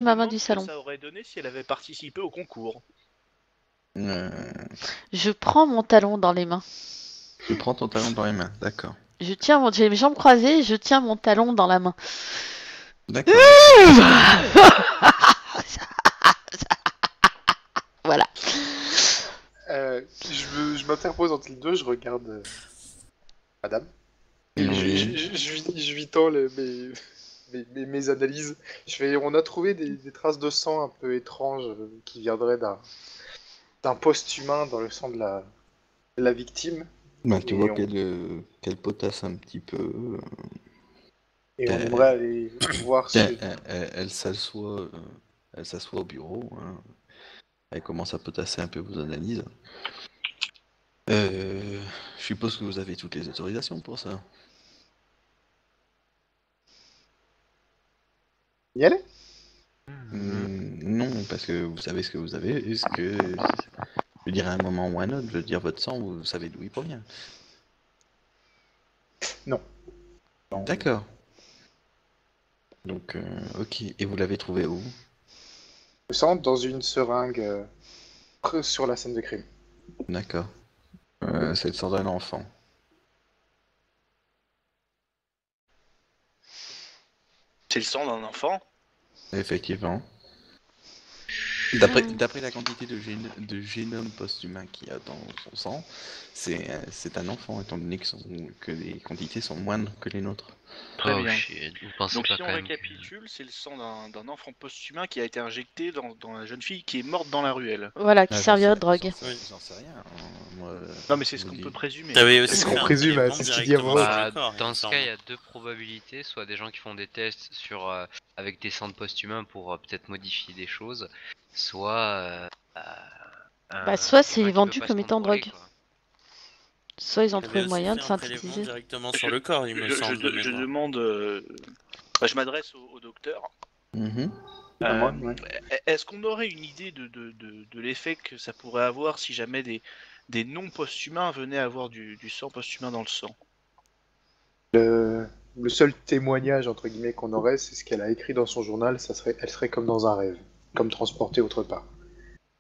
ma main demande du ce que salon. ça aurait donné si elle avait participé au concours. Je prends mon talon dans les mains. Tu prends ton talon dans les mains, d'accord. J'ai mes jambes croisées, je tiens mon talon dans la main. D'accord. Voilà. Je m'interpose entre les deux, je regarde madame. Et Oui. je lui tends mes analyses. On a trouvé des traces de sang un peu étranges qui viendraient d'un post-humain dans le sang de la victime. Ben, tu Et vois on, qu'elle potasse un petit peu. et on Euh, aimerait aller voir Tiens, si... elle s'assoit au bureau. Hein. Elle commence à potasser un peu vos analyses. Je suppose que vous avez toutes les autorisations pour ça. Y aller? Non, parce que vous savez ce que vous avez. Est-ce que, je dirais à un moment ou à un autre, je veux dire votre sang, vous savez d'où il provient. Non. D'accord. Donc, ok. Et vous l'avez trouvé où? Le sang dans une seringue sur la scène de crime. D'accord. C'est le sang d'un enfant. C'est le sang d'un enfant. Effectivement. D'après la quantité de génome post-humain qu'il y a dans son sang, c'est un enfant, étant donné que les quantités sont moindres que les nôtres. Très Oh bien. shit, vous pensez Donc pas si on quand même récapitule, c'est le sang d'un enfant post-humain qui a été injecté dans la jeune fille qui est morte dans la ruelle. Voilà, qui Ah, servirait de drogue. j'en sais rien. Hein. Moi, Non mais c'est je ce vous qu'on dis- peut présumer. T'avais C'est aussi ce fait qu'on un présume, prélèvement c'est ce qu'il dit avant. directement sur Bah, le corps, il dans me ce semble. cas, il y a deux probabilités, soit des gens qui font des tests sur avec des cendres post-humains pour peut-être modifier des choses, soit soit c'est quelqu'un qui vendu peut pas comme se étant contrôler, drogue. quoi. Soit ils ont Il trouvé avait le aussi moyen fait de un prélèvement synthétiser. directement sur le corps, il me semble de Je mémoire. demande, je m'adresse au docteur. Mhm. À moi, ouais. Est-ce qu'on aurait une idée de l'effet que ça pourrait avoir si jamais des non post-humains venaient avoir du sang post-humain dans le sang? Le seul témoignage entre guillemets qu'on aurait, c'est ce qu'elle a écrit dans son journal. Elle serait comme dans un rêve, comme transportée autre part.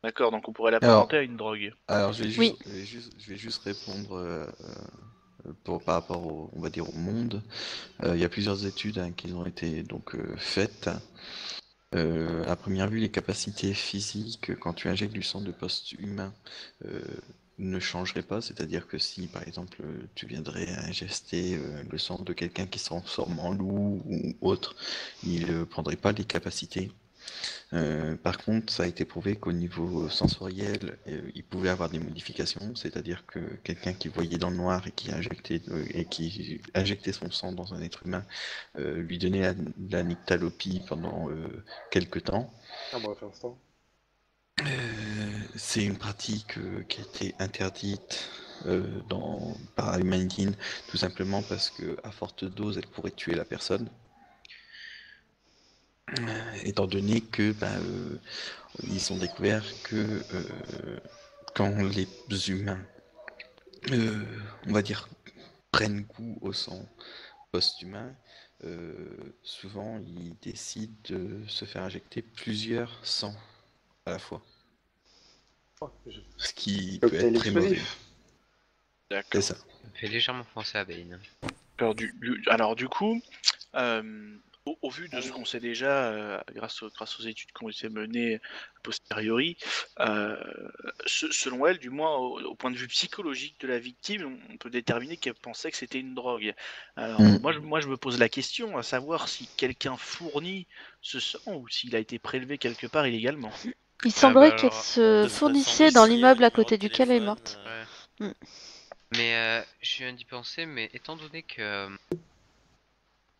D'accord, donc on pourrait Alors, l'apparenter à une drogue. alors Oui. je vais juste répondre par rapport on va dire au monde. Il y a plusieurs études qui ont été donc faites. À première vue, les capacités physiques, quand tu injectes du sang de post-humain, ne changeraient pas. C'est-à-dire que si, par exemple, tu viendrais à ingester le sang de quelqu'un qui se transforme en loup ou autre, il ne prendrait pas les capacités. Par contre, ça a été prouvé qu'au niveau sensoriel, il pouvait avoir des modifications, c'est-à-dire que quelqu'un qui voyait dans le noir et qui injectait son sang dans un être humain lui donnait la nyctalopie pendant quelques temps. Ah, bon, pour l'instant. C'est une pratique qui a été interdite par Humanitine, tout simplement parce que à forte dose, elle pourrait tuer la personne. Étant donné que ils ont découvert que quand les humains, on va dire, prennent goût au sang post-humain, souvent ils décident de se faire injecter plusieurs sangs à la fois. Oh, Ce qui peut Cocktail être très mauvais. explosif. C'est D'accord. ça. Ça me fait légèrement penser à Bane. Alors du coup, au vu de ce qu'on sait déjà, grâce aux études qui ont été menées a posteriori, selon elle, du moins au point de vue psychologique de la victime, on peut déterminer qu'elle pensait que c'était une drogue. Alors moi je me pose la question à savoir si quelqu'un fournit ce sang ou s'il a été prélevé quelque part illégalement. Il semblerait qu'elle alors, se De toute façon, fournissait oui, dans s'il y a un l'immeuble à numéro côté de duquel elle est téléphone, morte. Ouais. Mais je viens d'y penser, mais étant donné que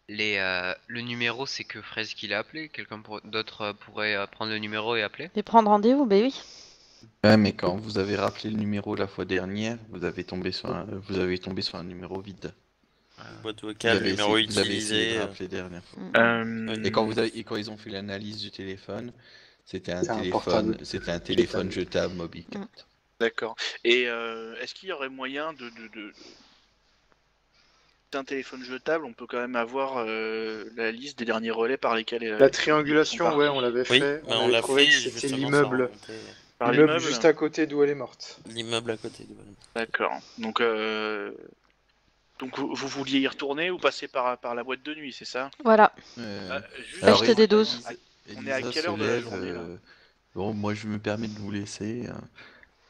le numéro c'est que Fraise qui l'a appelé, quelqu'un d'autre pourrait prendre le numéro et appeler. Et prendre rendez-vous, ben oui. Ouais, mais quand vous avez rappelé le numéro la fois dernière, vous avez tombé sur un numéro vide. boîte Vous vocale, avez numéro essayé, vous avez essayé de utilisé. rappeler la dernière fois. Et quand ils ont fait l'analyse du téléphone, c'était un C'est un portable. téléphone jetable Mobicat. D'accord. Et est-ce qu'il y aurait moyen un téléphone jetable, on peut quand même avoir la liste des derniers relais par lesquels... La triangulation, ouais, on l'avait Oui, fait. bah, On on avait l'a trouvé fait, que c'était justement, l'immeuble. ça remontait. Par L'immeuble l'immeuble juste à côté d'où elle est morte. L'immeuble à côté de D'accord. Donc vous vouliez y retourner ou passer par la boîte de nuit, c'est ça? Voilà. Juste, Bah, je te dédose. On est à quelle heure de la journée, là? Bon, moi je me permets de vous laisser.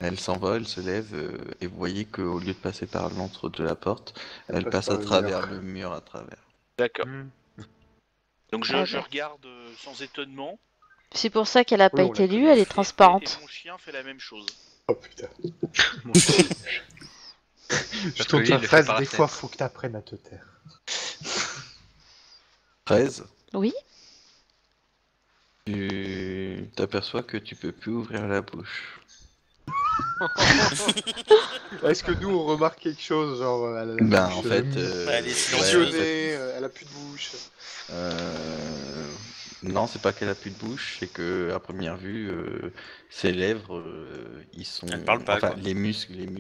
Elle s'en va, elle se lève, et vous voyez qu'au lieu de passer par l'entre de la porte, elle passe à par le travers mur. le mur à travers. D'accord. Hmm. Donc Ah je bah. regarde sans étonnement. C'est pour ça qu'elle a pas Oui, on été la lue, connaît. elle est Et transparente. mon chien fait la même chose. Oh putain. Je Parce tourne que lui, ta il le fait phrase, par la des fois fenêtre. faut que t'apprennes à te taire. 13, Oui. tu t'aperçois que tu peux plus ouvrir la bouche. Est-ce que nous on remarque quelque chose, genre elle a la Ben bouche, en fait, Elle est silencieuse, silencieuse. elle a plus de bouche. non, c'est pas qu'elle a plus de bouche, c'est que à première vue, ses lèvres, ils sont, Elle parle pas, enfin quoi. les muscles, ils